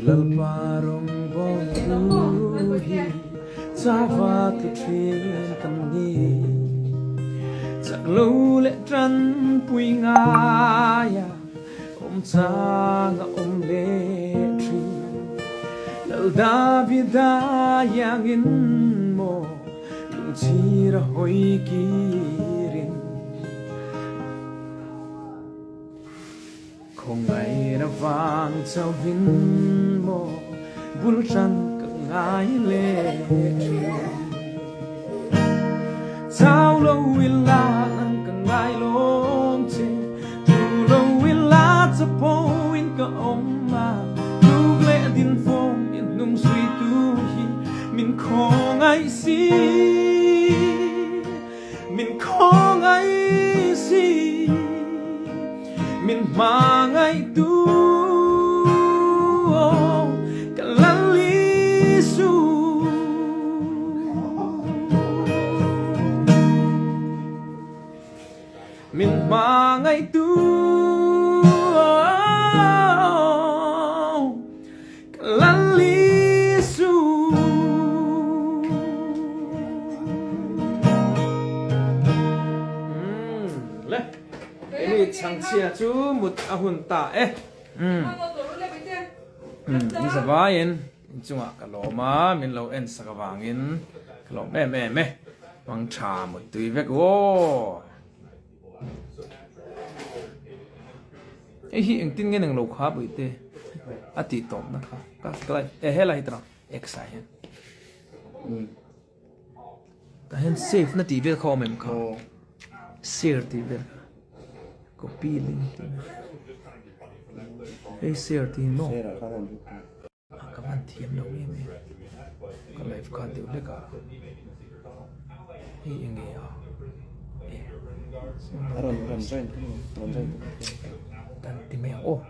lal parong bong hi Chava tu trin tam ni Chak lâu lệ trăn pui nga ya cha nga lệ tri Lal da vida yang in mo Lung chi ra hoi kirin Không ngày ra vang chao vin mo Bul chan ka ngai lệ tri Chao lâu ila ang ka ngai long che Tu lâu ila cha po in ka ong ma Tu gle din phong in nung sui tu hi Min khong ai si Min khong ai si Min mang ai tu Ka lan li su Min mang ai tu Lan li su Lê Cái chẳng chia chú một ahun ta Ini sabayin Cuma kalau ma min lau en sakawangin Kalau me Mang cha một tùy vek wo Hi ang tin ngang lâu khá bụi tê Ati top na khá Cái hela hít ra Exai hen Ta hen safe na tì viết khó mềm khá Share tì viết Copy link tì Hey share tì no Các bạn thiếm lâu em Có live khá tiểu lê cả Hi ang nghe à Ron join Tan ti mày oh